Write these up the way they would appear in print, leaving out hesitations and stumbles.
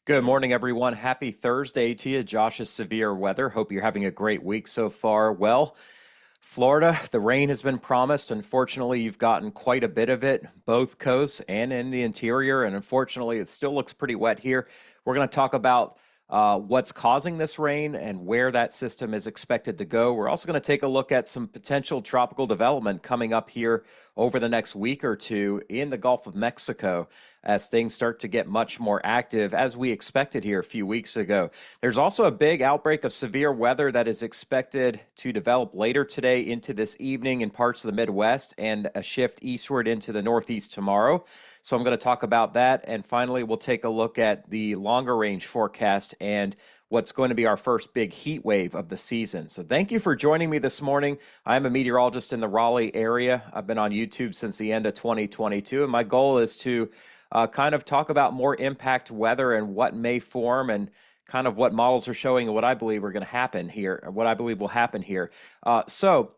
Good morning, everyone. Happy Thursday to you. Josh's severe weather. Hope you're having a great week so far. Well, Florida, the rain has been promised. Unfortunately, you've gotten quite a bit of it, both coasts and in the interior. And unfortunately, it still looks pretty wet here. We're going to talk about what's causing this rain and where that system is expected to go. We're also going to take a look at some potential tropical development coming up here over the next week or two in the Gulf of Mexico as things start to get much more active as we expected here a few weeks ago. There's also a big outbreak of severe weather that is expected to develop later today into this evening in parts of the Midwest and a shift eastward into the Northeast tomorrow. So I'm going to talk about that. And finally, we'll take a look at the longer range forecast and what's going to be our first big heat wave of the season. So thank you for joining me this morning. I'm a meteorologist in the Raleigh area. I've been on YouTube since the end of 2022, and my goal is to kind of talk about more impact weather and what may form and kind of what models are showing and what I believe are going to happen here, or what I believe will happen here. So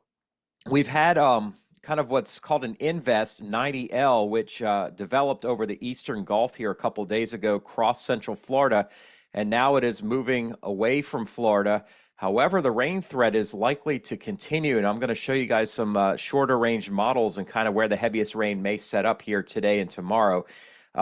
we've had kind of what's called an Invest 90L, which developed over the eastern Gulf here a couple days ago, cross central Florida, and now it is moving away from Florida. However, the rain threat is likely to continue, and I'm going to show you guys some shorter range models and kind of where the heaviest rain may set up here today and tomorrow.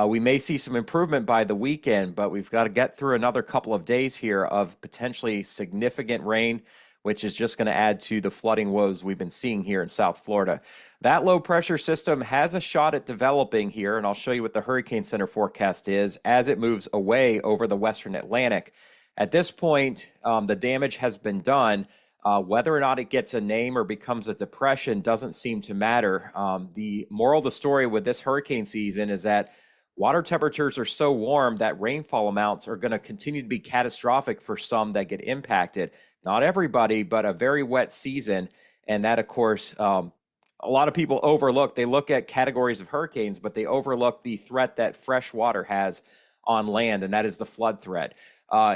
We may see some improvement by the weekend, but we've got to get through another couple of days here of potentially significant rain, which is just going to add to the flooding woes we've been seeing here in South Florida. That low pressure system has a shot at developing here, and I'll show you what the Hurricane Center forecast is as it moves away over the western Atlantic. At this point, the damage has been done. Whether or not it gets a name or becomes a depression doesn't seem to matter. The moral of the story with this hurricane season is that water temperatures are so warm that rainfall amounts are going to continue to be catastrophic for some that get impacted. Not everybody, but a very wet season. And that, of course, a lot of people overlook. They look at categories of hurricanes, but they overlook the threat that fresh water has on land, and that is the flood threat.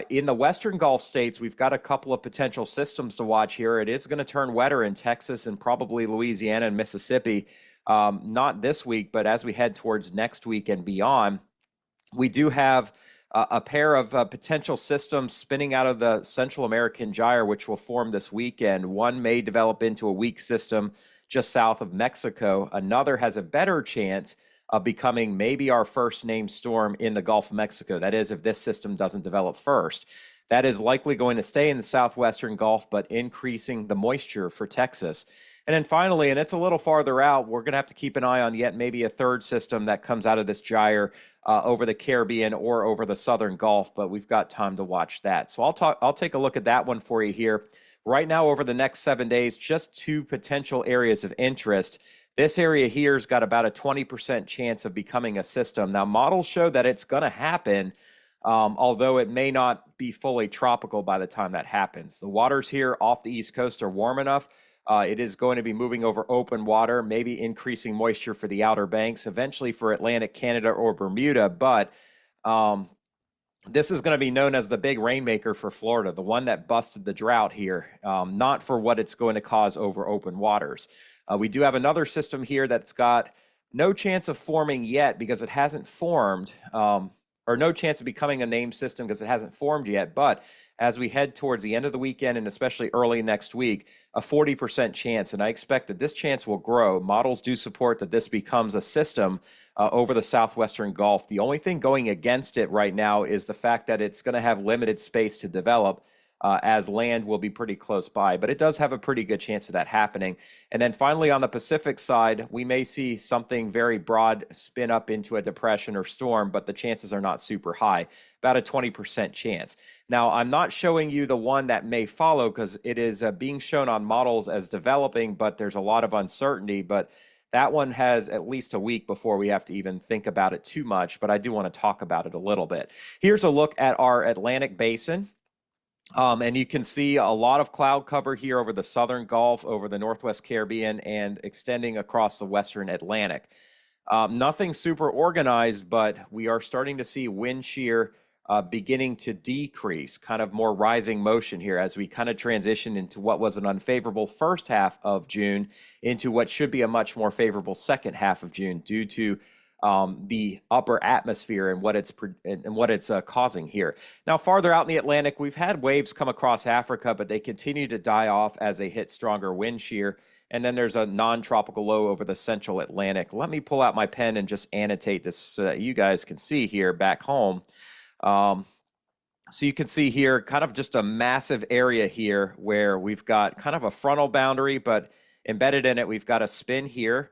In the western Gulf states, we've got a couple of potential systems to watch here. It is going to turn wetter in Texas and probably Louisiana and Mississippi. Not this week, but as we head towards next week and beyond, we do have a pair of potential systems spinning out of the Central American gyre, which will form this weekend. One may develop into a weak system just south of Mexico. Another has a better chance of becoming maybe our first named storm in the Gulf of Mexico. That is, if this system doesn't develop first. That is likely going to stay in the southwestern Gulf, but increasing the moisture for Texas. And then finally, and it's a little farther out, we're going to have to keep an eye on yet maybe a third system that comes out of this gyre over the Caribbean or over the southern Gulf, but we've got time to watch that. So I'll take a look at that one for you here. Right now, over the next 7 days, just two potential areas of interest. This area here has got about a 20% chance of becoming a system. Now, models show that it's going to happen, although it may not be fully tropical by the time that happens. The waters here off the East Coast are warm enough. It is going to be moving over open water, maybe increasing moisture for the Outer Banks, eventually for Atlantic Canada or Bermuda. But this is going to be known as the big rainmaker for Florida, the one that busted the drought here, not for what it's going to cause over open waters. We do have another system here that's got no chance of forming yet because it hasn't formed, or no chance of becoming a named system because it hasn't formed yet. But as we head towards the end of the weekend and especially early next week, a 40% chance. And I expect that this chance will grow. Models do support that this becomes a system over the southwestern Gulf. The only thing going against it right now is the fact that it's going to have limited space to develop, as land will be pretty close by. But it does have a pretty good chance of that happening. And then finally, on the Pacific side, we may see something very broad spin up into a depression or storm, but the chances are not super high, about a 20% chance. Now, I'm not showing you the one that may follow because it is being shown on models as developing, but there's a lot of uncertainty. But that one has at least a week before we have to even think about it too much, but I do want to talk about it a little bit. Here's a look at our Atlantic basin. And you can see a lot of cloud cover here over the southern Gulf, over the Northwest Caribbean, and extending across the western Atlantic. Nothing super organized, but we are starting to see wind shear beginning to decrease, kind of more rising motion here as we kind of transition into what was an unfavorable first half of June into what should be a much more favorable second half of June due to the upper atmosphere and what it's causing here. Now, farther out in the Atlantic, we've had waves come across Africa, but they continue to die off as they hit stronger wind shear. And then there's a non-tropical low over the central Atlantic. Let me pull out my pen and just annotate this so that you guys can see here back home. So you can see here kind of just a massive area here where we've got kind of a frontal boundary, but embedded in it, we've got a spin here.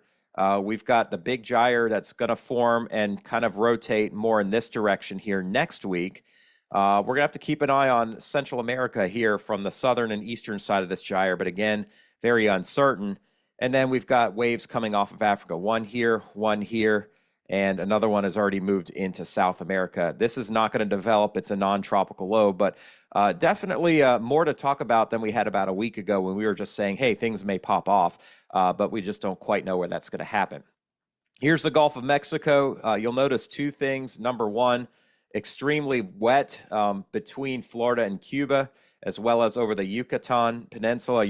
We've got the big gyre that's going to form and kind of rotate more in this direction here next week. We're going to have to keep an eye on Central America here from the southern and eastern side of this gyre, but again, very uncertain. And then we've got waves coming off of Africa, one here, and another one has already moved into South America. This is not going to develop. It's a non-tropical low, but definitely more to talk about than we had about a week ago when we were just saying, hey, things may pop off, but we just don't quite know where that's going to happen. Here's the Gulf of Mexico. You'll notice two things. Number one, extremely wet between Florida and Cuba, as well as over the Yucatan Peninsula.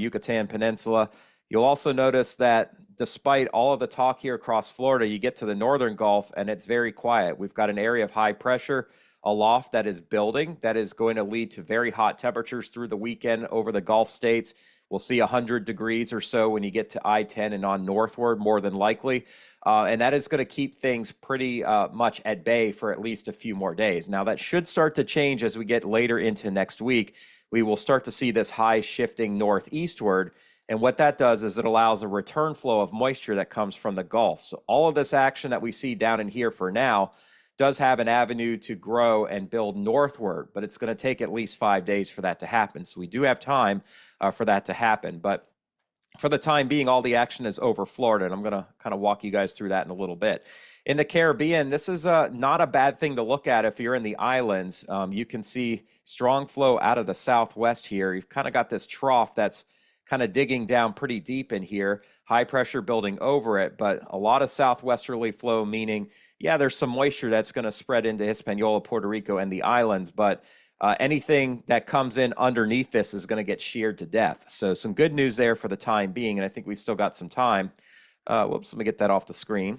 You'll also notice that despite all of the talk here across Florida, you get to the northern Gulf and it's very quiet. We've got an area of high pressure aloft that is building that is going to lead to very hot temperatures through the weekend over the Gulf states. We'll see 100 degrees or so when you get to I-10 and on northward, more than likely. And that is going to keep things pretty much at bay for at least a few more days. Now, that should start to change as we get later into next week. We will start to see this high shifting northeastward. And what that does is it allows a return flow of moisture that comes from the Gulf. So all of this action that we see down in here for now does have an avenue to grow and build northward, but it's going to take at least 5 days for that to happen. So we do have time for that to happen. But for the time being, all the action is over Florida, and I'm going to kind of walk you guys through that in a little bit. In the Caribbean, this is not a bad thing to look at if you're in the islands. You can see strong flow out of the southwest here. You've kind of got this trough that's kind of digging down pretty deep in here, high pressure building over it, but a lot of southwesterly flow, meaning, yeah, there's some moisture that's going to spread into Hispaniola, Puerto Rico, and the islands, but anything that comes in underneath this is going to get sheared to death. So some good news there for the time being, and I think we've still got some time. Whoops, let me get that off the screen.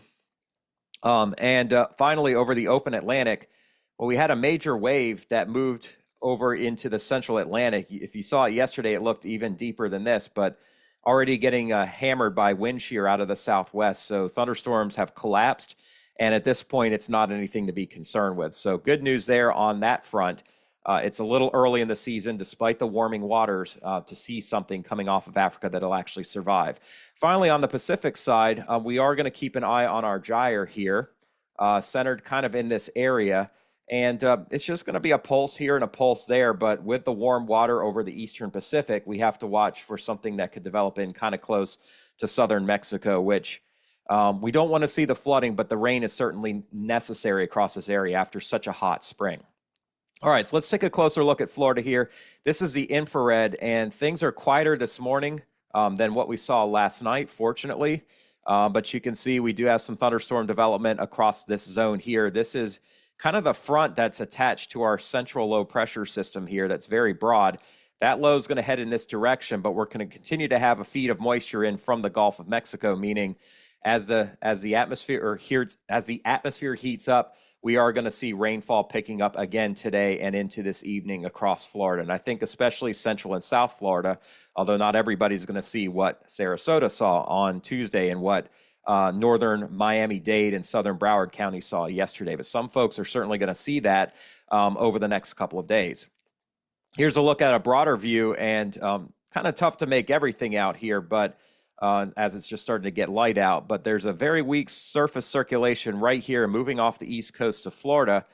Finally, over the open Atlantic, well, we had a major wave that moved over into the central Atlantic. If you saw it yesterday, it looked even deeper than this, but already getting hammered by wind shear out of the southwest. So thunderstorms have collapsed, and at this point, it's not anything to be concerned with. So good news there on that front. It's a little early in the season, despite the warming waters, to see something coming off of Africa that'll actually survive. Finally, on the Pacific side, we are going to keep an eye on our gyre here, centered kind of in this area. And it's just going to be a pulse here and a pulse there. But with the warm water over the eastern Pacific, we have to watch for something that could develop in kind of close to southern Mexico, which we don't want to see the flooding, but the rain is certainly necessary across this area after such a hot spring. All right, so let's take a closer look at Florida here. This is the infrared, and things are quieter this morning than what we saw last night, fortunately. But you can see we do have some thunderstorm development across this zone here. This is kind of the front that's attached to our central low pressure system here that's very broad. That low is going to head in this direction, but we're going to continue to have a feed of moisture in from the Gulf of Mexico, meaning as the atmosphere heats up, we are going to see rainfall picking up again today and into this evening across Florida. And I think especially Central and South Florida, although not everybody's going to see what Sarasota saw on Tuesday and what northern Miami-Dade and southern Broward County saw yesterday. But some folks are certainly going to see that over the next couple of days. Here's a look at a broader view, and kind of tough to make everything out here, but as it's just starting to get light out. But there's a very weak surface circulation right here moving off the east coast of Florida,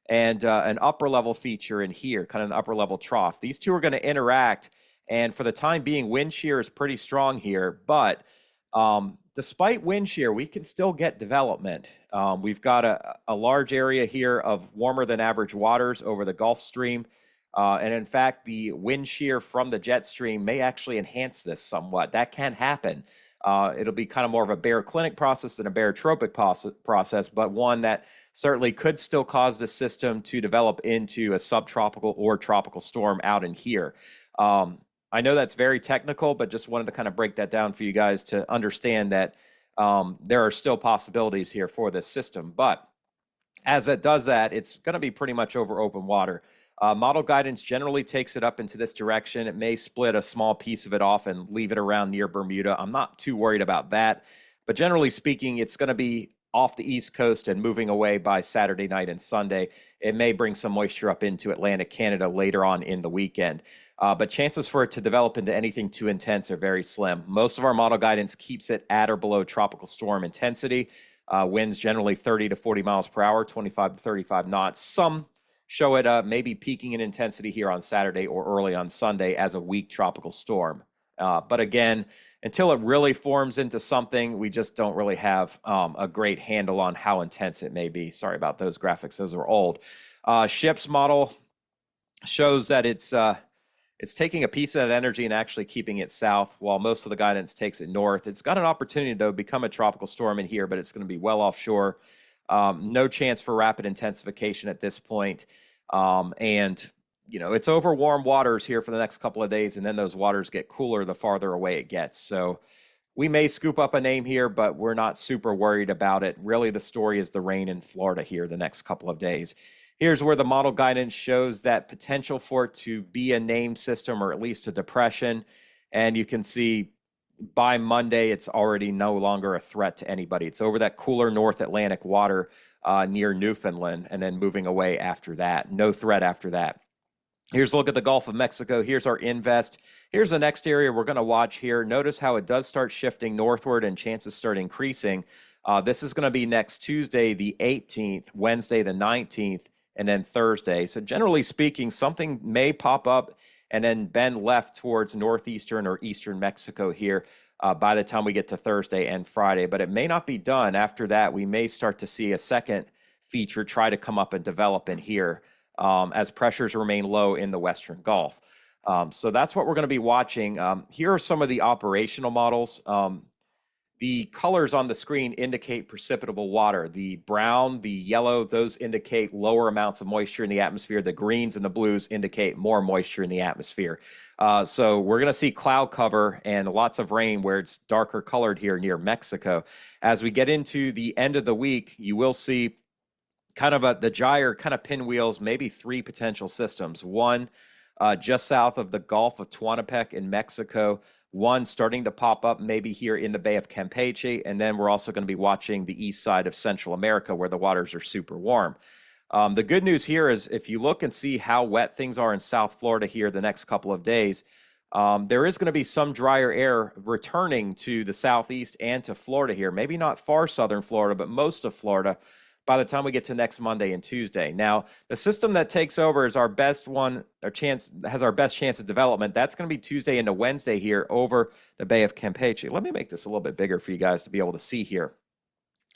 and an upper level feature in here, kind of an upper level trough. These two are going to interact, and for the time being, wind shear is pretty strong here, but despite wind shear, we can still get development. We've got a large area here of warmer than average waters over the Gulf Stream. And in fact, the wind shear from the jet stream may actually enhance this somewhat. That can happen. It'll be kind of more of a baroclinic process than a barotropic process, but one that certainly could still cause the system to develop into a subtropical or tropical storm out in here. I know that's very technical, but just wanted to kind of break that down for you guys to understand that there are still possibilities here for this system. But as it does that, it's going to be pretty much over open water. Model guidance generally takes it up into this direction. It may split a small piece of it off and leave it around near Bermuda. I'm not too worried about that. But generally speaking, it's going to be off the East Coast and moving away by Saturday night and Sunday. It may bring some moisture up into Atlantic Canada later on in the weekend. But chances for it to develop into anything too intense are very slim. Most of our model guidance keeps it at or below tropical storm intensity. Winds generally 30 to 40 miles per hour, 25 to 35 knots. Some show it maybe peaking in intensity here on Saturday or early on Sunday as a weak tropical storm. But again, until it really forms into something, we just don't really have a great handle on how intense it may be. Sorry about those graphics. Those are old. Ship's model shows that it's taking a piece of that energy and actually keeping it south, while most of the guidance takes it north. It's got an opportunity to become a tropical storm in here, but it's going to be well offshore. No chance for rapid intensification at this point. And, it's over warm waters here for the next couple of days, and then those waters get cooler the farther away it gets. So we may scoop up a name here, but we're not super worried about it. Really, the story is the rain in Florida here the next couple of days. Here's where the model guidance shows that potential for it to be a named system or at least a depression. And you can see by Monday, it's already no longer a threat to anybody. It's over that cooler North Atlantic water near Newfoundland and then moving away after that. No threat after that. Here's a look at the Gulf of Mexico. Here's our invest. Here's the next area we're going to watch here. Notice how it does start shifting northward and chances start increasing. This is going to be next Tuesday, the 18th, Wednesday, the 19th, and then Thursday. So generally speaking, something may pop up and then bend left towards northeastern or eastern Mexico here by the time we get to Thursday and Friday. But it may not be done. After that, we may start to see a second feature try to come up and develop in here as pressures remain low in the Western Gulf. So that's what we're going to be watching. Here are some of the operational models. The colors on the screen indicate precipitable water. The brown, the yellow, those indicate lower amounts of moisture in the atmosphere. The greens and the blues indicate more moisture in the atmosphere. So we're going to see cloud cover and lots of rain where it's darker colored here near Mexico. As we get into the end of the week, you will see kind of the gyre kind of pinwheels, maybe three potential systems. One just south of the Gulf of Tehuantepec in Mexico. One starting to pop up maybe here in the Bay of Campeche, and then we're also going to be watching the east side of Central America where the waters are super warm. The good news here is if you look and see how wet things are in South Florida here the next couple of days, there is going to be some drier air returning to the southeast and to Florida here. Maybe not far southern Florida, but most of Florida by the time we get to next Monday and Tuesday. Now, the system that takes over is our best one, has our best chance of development. That's going to be Tuesday into Wednesday here over the Bay of Campeche. Let me make this a little bit bigger for you guys to be able to see here.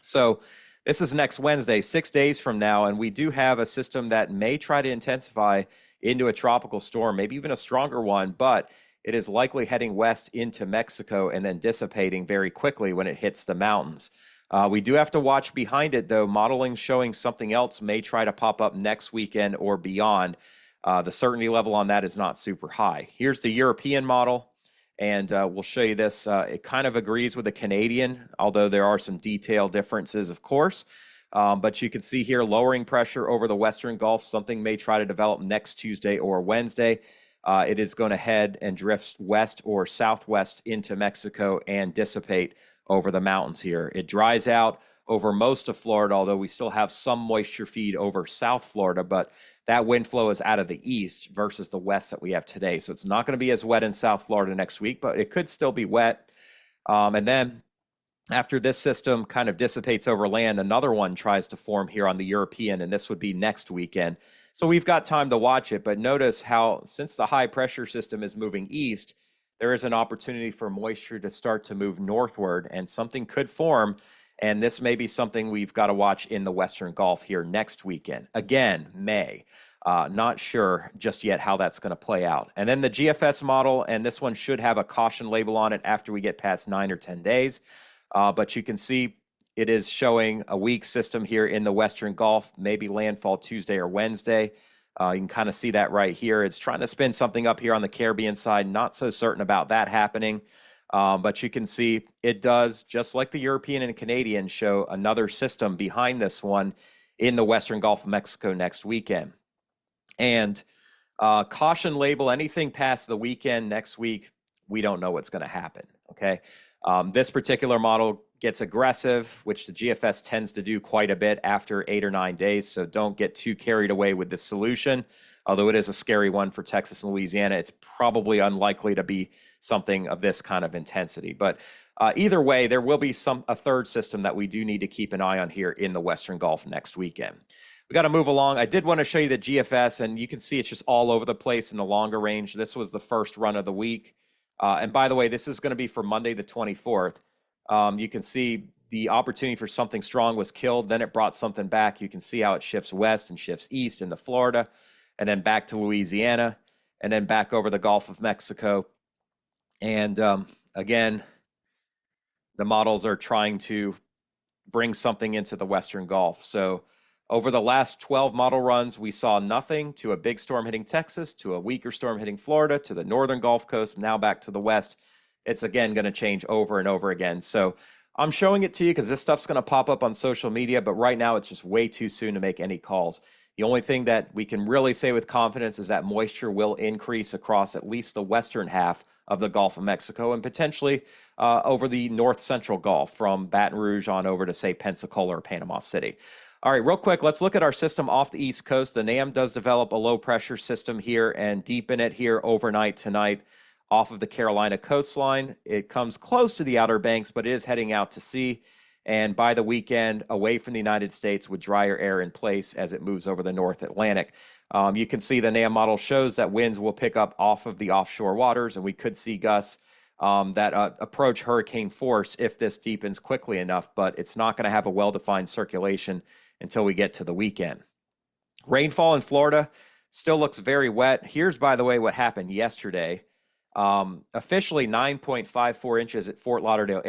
So this is next Wednesday, 6 days from now, and we do have a system that may try to intensify into a tropical storm, maybe even a stronger one, but it is likely heading west into Mexico and then dissipating very quickly when it hits the mountains. We do have to watch behind it, though. Modeling showing something else may try to pop up next weekend or beyond. The certainty level on that is not super high. Here's the European model, and we'll show you this. It kind of agrees with the Canadian, although there are some detail differences, of course. But you can see here lowering pressure over the Western Gulf. Something may try to develop next Tuesday or Wednesday. It is going to head and drift west or southwest into Mexico and dissipate over the mountains here. It dries out over most of Florida, although we still have some moisture feed over South Florida, but that wind flow is out of the east versus the west that we have today. So it's not going to be as wet in South Florida next week, but it could still be wet. And then after this system kind of dissipates over land, another one tries to form here on the European, and this would be next weekend. So we've got time to watch it, but notice how since the high pressure system is moving east, there is an opportunity for moisture to start to move northward, and something could form, and this may be something we've got to watch in the Western Gulf here next weekend. Again, May. Not sure just yet how that's going to play out. And then the GFS model, and this one should have a caution label on it after we get past 9 or 10 days. But you can see it is showing a weak system here in the Western Gulf, maybe landfall Tuesday or Wednesday. You can kind of see that right here. It's trying to spin something up here on the Caribbean side. Not so certain about that happening. But you can see it does, just like the European and Canadian, show another system behind this one in the Western Gulf of Mexico next weekend. And caution label, anything past the weekend next week, we don't know what's going to happen. Okay. This particular model gets aggressive, which the GFS tends to do quite a bit after 8 or 9 days. So don't get too carried away with this solution. Although it is a scary one for Texas and Louisiana, it's probably unlikely to be something of this kind of intensity. But either way, there will be a third system that we do need to keep an eye on here in the Western Gulf next weekend. We got to move along. I did want to show you the GFS, and you can see it's just all over the place in the longer range. This was the first run of the week. And by the way, this is going to be for Monday the 24th. You can see the opportunity for something strong was killed. Then it brought something back. You can see how it shifts west and shifts east into Florida, and then back to Louisiana, and then back over the Gulf of Mexico. And again, the models are trying to bring something into the Western Gulf. So over the last 12 model runs, we saw nothing to a big storm hitting Texas, to a weaker storm hitting Florida, to the northern Gulf Coast, now back to the west. It's again going to change over and over again. So I'm showing it to you because this stuff's going to pop up on social media, but right now it's just way too soon to make any calls. The only thing that we can really say with confidence is that moisture will increase across at least the western half of the Gulf of Mexico and potentially over the north central Gulf from Baton Rouge on over to, say, Pensacola or Panama City. All right, real quick, let's look at our system off the East Coast. The NAM does develop a low-pressure system here and deepen it here overnight tonight off of the Carolina coastline. It comes close to the Outer Banks, but it is heading out to sea. And by the weekend, away from the United States with drier air in place as it moves over the North Atlantic. You can see the NAM model shows that winds will pick up off of the offshore waters, and we could see gusts that approach hurricane force if this deepens quickly enough, but it's not going to have a well-defined circulation until we get to the weekend. Rainfall in Florida still looks very wet. Here's, by the way, what happened yesterday. Officially 9.54 inches at Fort Lauderdale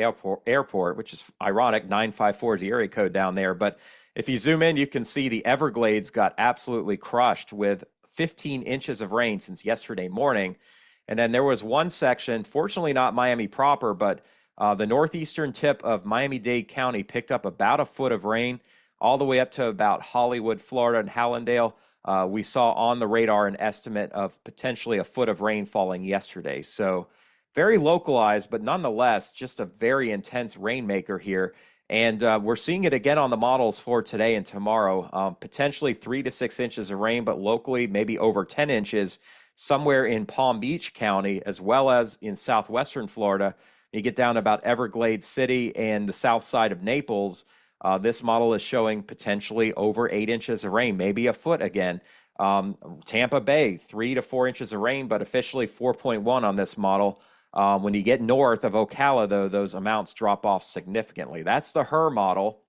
Airport, which is ironic. 954 is the area code down there. But if you zoom in, you can see the Everglades got absolutely crushed with 15 inches of rain since yesterday morning. And then there was one section, fortunately not Miami proper, but the northeastern tip of Miami-Dade County picked up about a foot of rain all the way up to about Hollywood, Florida, and Hallandale. We saw on the radar an estimate of potentially a foot of rain falling yesterday. So very localized, but nonetheless, just a very intense rainmaker here. And we're seeing it again on the models for today and tomorrow. Potentially 3 to 6 inches of rain, but locally maybe over 10 inches somewhere in Palm Beach County, as well as in southwestern Florida. You get down to about Everglades City and the south side of Naples. This model is showing potentially over 8 inches of rain, maybe a foot again. Tampa Bay, 3 to 4 inches of rain, but officially 4.1 on this model. When you get north of Ocala, though, those amounts drop off significantly. That's the HER model.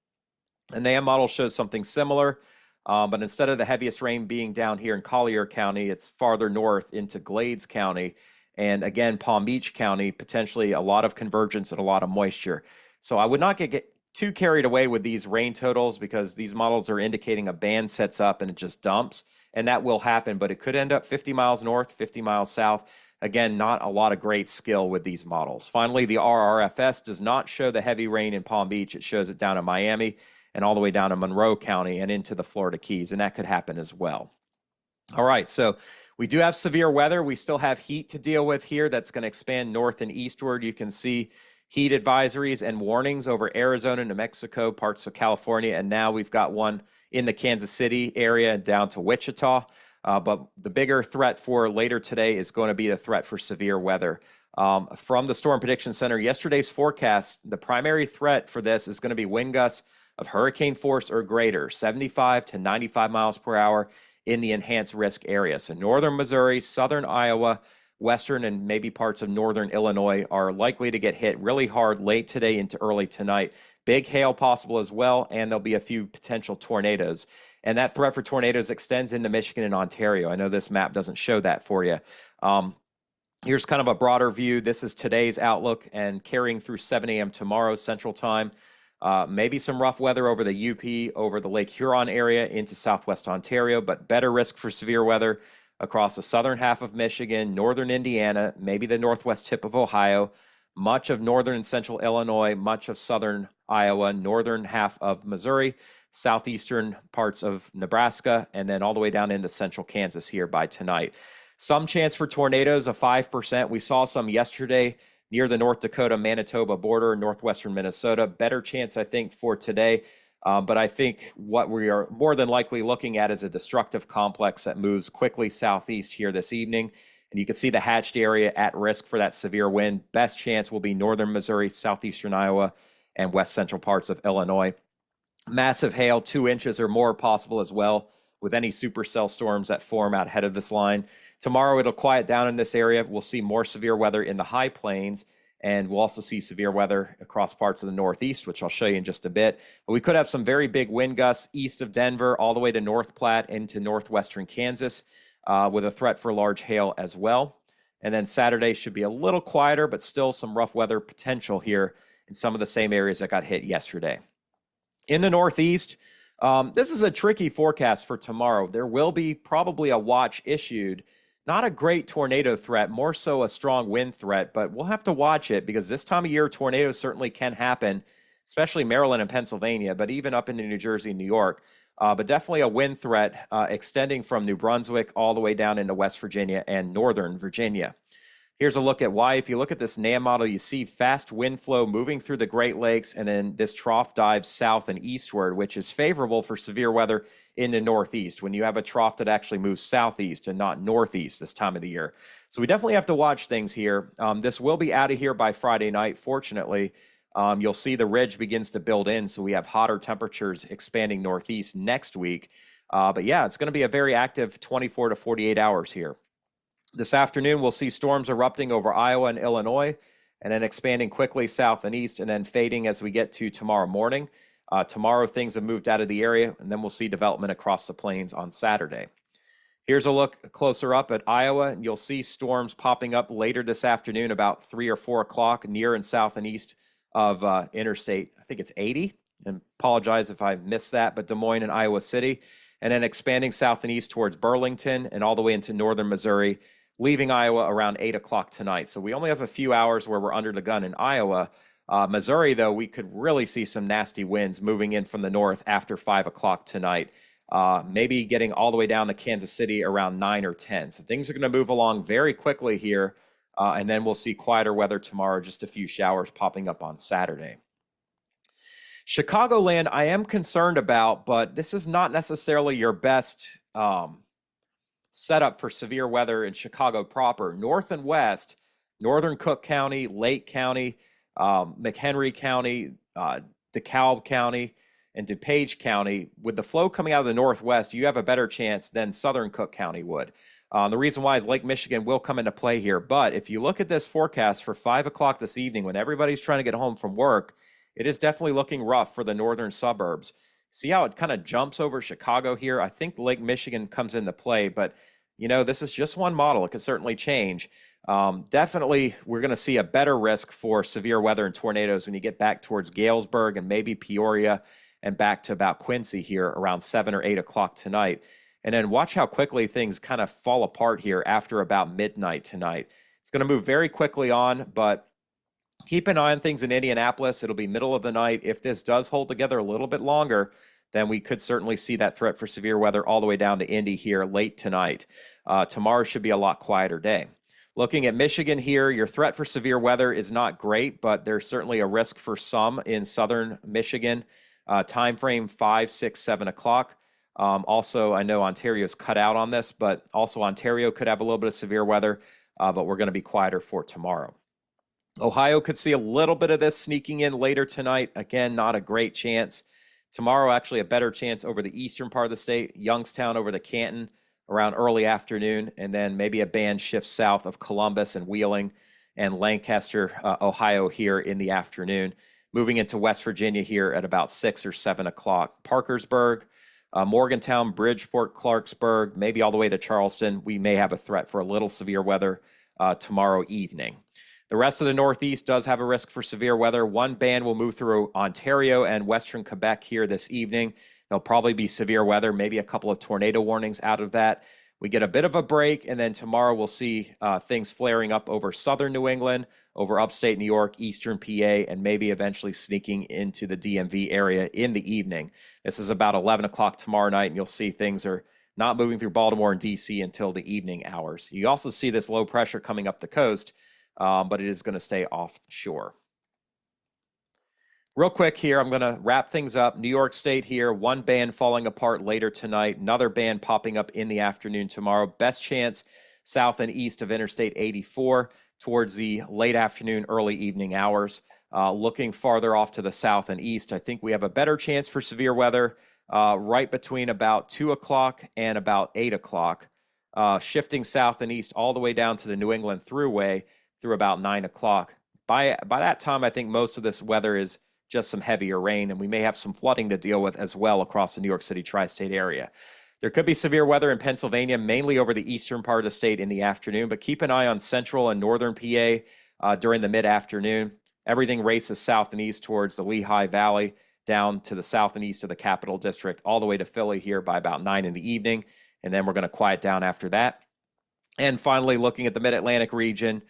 The NAM model shows something similar, but instead of the heaviest rain being down here in Collier County, it's farther north into Glades County. And again, Palm Beach County, potentially a lot of convergence and a lot of moisture. So I would not get too carried away with these rain totals because these models are indicating a band sets up and it just dumps, and that will happen, but it could end up 50 miles north, 50 miles south. Again, not a lot of great skill with these models. Finally, the RRFS does not show the heavy rain in Palm Beach. It shows it down in Miami and all the way down to Monroe County and into the Florida Keys, and that could happen as well. All right, so we do have severe weather. We still have heat to deal with here. That's going to expand north and eastward. You can see heat advisories and warnings over Arizona, New Mexico, parts of California, and now we've got one in the Kansas City area down to Wichita. But the bigger threat for later today is going to be the threat for severe weather. From the Storm Prediction Center, yesterday's forecast, the primary threat for this is going to be wind gusts of hurricane force or greater, 75 to 95 miles per hour in the enhanced risk area. So northern Missouri, southern Iowa, western and maybe parts of northern Illinois are likely to get hit really hard late today into early tonight. Big hail possible as well, and there'll be a few potential tornadoes. And that threat for tornadoes extends into Michigan and Ontario. I know this map doesn't show that for you. Here's kind of a broader view. This is today's outlook and carrying through 7 a.m. tomorrow Central Time. Maybe some rough weather over the UP, over the Lake Huron area into southwest Ontario, but better risk for severe weather across the southern half of Michigan, northern Indiana, maybe the northwest tip of Ohio, much of northern and central Illinois, much of southern Iowa, northern half of Missouri, southeastern parts of Nebraska, and then all the way down into central Kansas here by tonight. Some chance for tornadoes of 5%. We saw some yesterday near the North Dakota, Manitoba border, northwestern Minnesota. Better chance, I think, for today. But I think what we are more than likely looking at is a destructive complex that moves quickly southeast here this evening. And you can see the hatched area at risk for that severe wind. Best chance will be northern Missouri, southeastern Iowa, and west central parts of Illinois. Massive hail, 2 inches or more possible as well, with any supercell storms that form out ahead of this line. Tomorrow, it'll quiet down in this area. We'll see more severe weather in the high plains, and we'll also see severe weather across parts of the Northeast, which I'll show you in just a bit. But we could have some very big wind gusts east of Denver, all the way to North Platte into northwestern Kansas, with a threat for large hail as well. And then Saturday should be a little quieter, but still some rough weather potential here in some of the same areas that got hit yesterday. In the Northeast, this is a tricky forecast for tomorrow. There will be probably a watch issued. Not a great tornado threat, more so a strong wind threat, but we'll have to watch it because this time of year, tornadoes certainly can happen, especially Maryland and Pennsylvania, but even up into New Jersey and New York. But definitely a wind threat extending from New Brunswick all the way down into West Virginia and Northern Virginia. Here's a look at why. If you look at this NAM model, you see fast wind flow moving through the Great Lakes, and then this trough dives south and eastward, which is favorable for severe weather in the Northeast when you have a trough that actually moves southeast and not northeast this time of the year. So we definitely have to watch things here. This will be out of here by Friday night, fortunately. You'll see the ridge begins to build in, so we have hotter temperatures expanding northeast next week. But yeah, it's going to be a very active 24 to 48 hours here. This afternoon, we'll see storms erupting over Iowa and Illinois, and then expanding quickly south and east, and then fading as we get to tomorrow morning. Tomorrow, things have moved out of the area, and then we'll see development across the plains on Saturday. Here's a look closer up at Iowa, and you'll see storms popping up later this afternoon, about 3 or 4 o'clock, near and south and east of Interstate, I think it's 80, and apologize if I missed that, but Des Moines and Iowa City, and then expanding south and east towards Burlington and all the way into northern Missouri, leaving Iowa around 8 o'clock tonight. So we only have a few hours where we're under the gun in Iowa. Missouri, though, we could really see some nasty winds moving in from the north after 5 o'clock tonight, maybe getting all the way down to Kansas City around 9 or 10. So things are going to move along very quickly here, and then we'll see quieter weather tomorrow, just a few showers popping up on Saturday. Chicagoland, I am concerned about, but this is not necessarily your best setup for severe weather in Chicago proper. North and west, northern Cook County, Lake County, McHenry County, DeKalb County, and DuPage County, with the flow coming out of the northwest, you have a better chance than southern Cook County would. The reason why is Lake Michigan will come into play here. But if you look at this forecast for 5 o'clock this evening, when everybody's trying to get home from work, it is definitely looking rough for the northern suburbs. See how it kind of jumps over Chicago here? I think Lake Michigan comes into play, but you know, this is just one model. It could certainly change. Definitely, we're going to see a better risk for severe weather and tornadoes when you get back towards Galesburg and maybe Peoria and back to about Quincy here around 7 or 8 o'clock tonight. And then watch how quickly things kind of fall apart here after about midnight tonight. It's going to move very quickly on, but keep an eye on things in Indianapolis. It'll be middle of the night. If this does hold together a little bit longer, then we could certainly see that threat for severe weather all the way down to Indy here late tonight. Tomorrow should be a lot quieter day. Looking at Michigan here, your threat for severe weather is not great, but there's certainly a risk for some in southern Michigan. Time frame 5, 6, 7 o'clock. Also, I know Ontario's cut out on this, but also Ontario could have a little bit of severe weather, but we're going to be quieter for tomorrow. Ohio could see a little bit of this sneaking in later tonight. Again, not a great chance. Tomorrow, actually a better chance over the eastern part of the state, Youngstown over the Canton around early afternoon, and then maybe a band shift south of Columbus and Wheeling and Lancaster, Ohio here in the afternoon. Moving into West Virginia here at about 6 or 7 o'clock. Parkersburg, Morgantown, Bridgeport, Clarksburg, maybe all the way to Charleston. We may have a threat for a little severe weather tomorrow evening. The rest of the Northeast does have a risk for severe weather. One band will move through Ontario and Western Quebec here this evening. There'll probably be severe weather, maybe a couple of tornado warnings out of that. We get a bit of a break, and then tomorrow we'll see things flaring up over southern New England, over upstate New York, eastern PA, and maybe eventually sneaking into the DMV area in the evening. This is about 11 o'clock tomorrow night, and you'll see things are not moving through Baltimore and DC until the evening hours. You also see this low pressure coming up the coast, but it is going to stay offshore. Real quick here, I'm going to wrap things up. New York State here, one band falling apart later tonight, another band popping up in the afternoon tomorrow. Best chance south and east of Interstate 84 towards the late afternoon, early evening hours. Looking farther off to the south and east, I think we have a better chance for severe weather right between about 2 o'clock and about 8 o'clock. Shifting south and east all the way down to the New England Thruway through about 9 o'clock. By that time, I think most of this weather is just some heavier rain, and we may have some flooding to deal with as well across the New York City tri-state area. There could be severe weather in Pennsylvania, mainly over the eastern part of the state in the afternoon, but keep an eye on central and northern PA during the mid-afternoon. Everything races south and east towards the Lehigh Valley, down to the south and east of the Capital District, all the way to Philly here by about 9 in the evening, and then we're going to quiet down after that. And finally, looking at the mid-Atlantic region,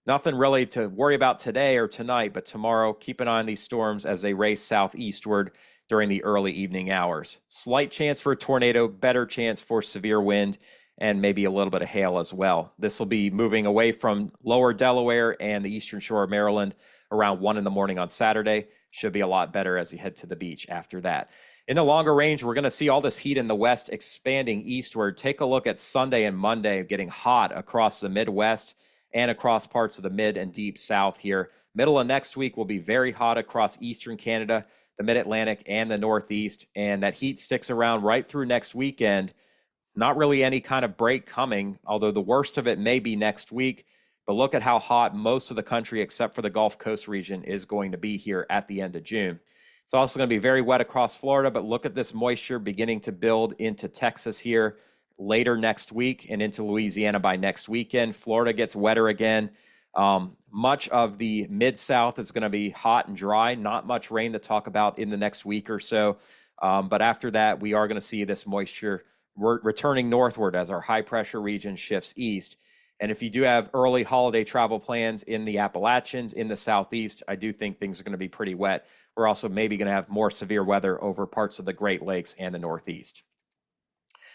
nothing really to worry about today or tonight, but tomorrow, keep an eye on these storms as they race southeastward during the early evening hours. Slight chance for a tornado, better chance for severe wind, and maybe a little bit of hail as well. This will be moving away from lower Delaware and the eastern shore of Maryland around 1 in the morning on Saturday. Should be a lot better as you head to the beach after that. In the longer range, we're going to see all this heat in the west expanding eastward. Take a look at Sunday and Monday getting hot across the Midwest and across parts of the mid and deep south here. Middle of next week will be very hot across eastern Canada, the mid-Atlantic, and the Northeast, and that heat sticks around right through next weekend. Not really any kind of break coming, although the worst of it may be next week. But look at how hot most of the country, except for the Gulf Coast region, is going to be here at the end of June. It's also going to be very wet across Florida, but look at this moisture beginning to build into Texas here later next week and into Louisiana by next weekend. Florida gets wetter again. Much of the mid-south is going to be hot and dry. Not much rain to talk about in the next week or so. But after that, we are going to see this moisture returning northward as our high-pressure region shifts east. And if you do have early holiday travel plans in the Appalachians, in the southeast, I do think things are going to be pretty wet. We're also maybe going to have more severe weather over parts of the Great Lakes and the Northeast.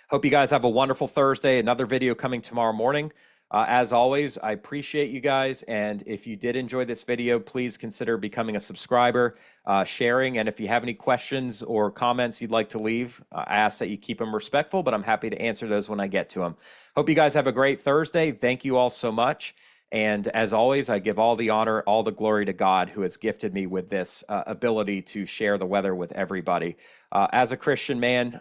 Hope you guys have a wonderful Thursday. Another video coming tomorrow morning. As always, I appreciate you guys. And if you did enjoy this video, please consider becoming a subscriber, sharing. And if you have any questions or comments you'd like to leave, I ask that you keep them respectful, but I'm happy to answer those when I get to them. Hope you guys have a great Thursday. Thank you all so much. And as always, I give all the honor, all the glory to God who has gifted me with this ability to share the weather with everybody. As a Christian man,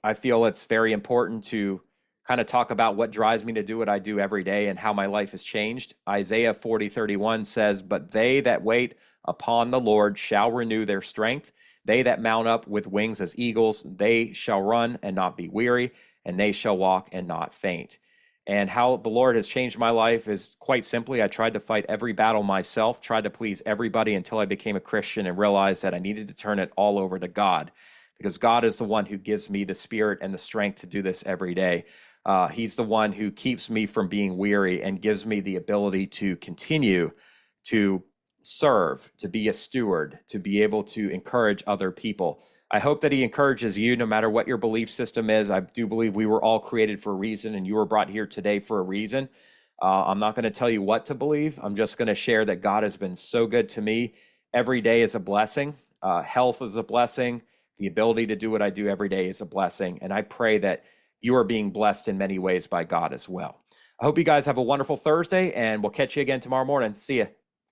I feel it's very important to kind of talk about what drives me to do what I do every day and how my life has changed. Isaiah 40:31 says, "But they that wait upon the Lord shall renew their strength. They that mount up with wings as eagles, they shall run and not be weary, and they shall walk and not faint." And how the Lord has changed my life is quite simply, I tried to fight every battle myself, tried to please everybody until I became a Christian and realized that I needed to turn it all over to God, because God is the one who gives me the spirit and the strength to do this every day. He's the one who keeps me from being weary and gives me the ability to continue to serve, to be a steward, to be able to encourage other people. I hope that he encourages you no matter what your belief system is. I do believe we were all created for a reason, and you were brought here today for a reason. I'm not going to tell you what to believe. I'm just going to share that God has been so good to me. Every day is a blessing. Health is a blessing. The ability to do what I do every day is a blessing. And I pray that you are being blessed in many ways by God as well. I hope you guys have a wonderful Thursday, and we'll catch you again tomorrow morning. See ya.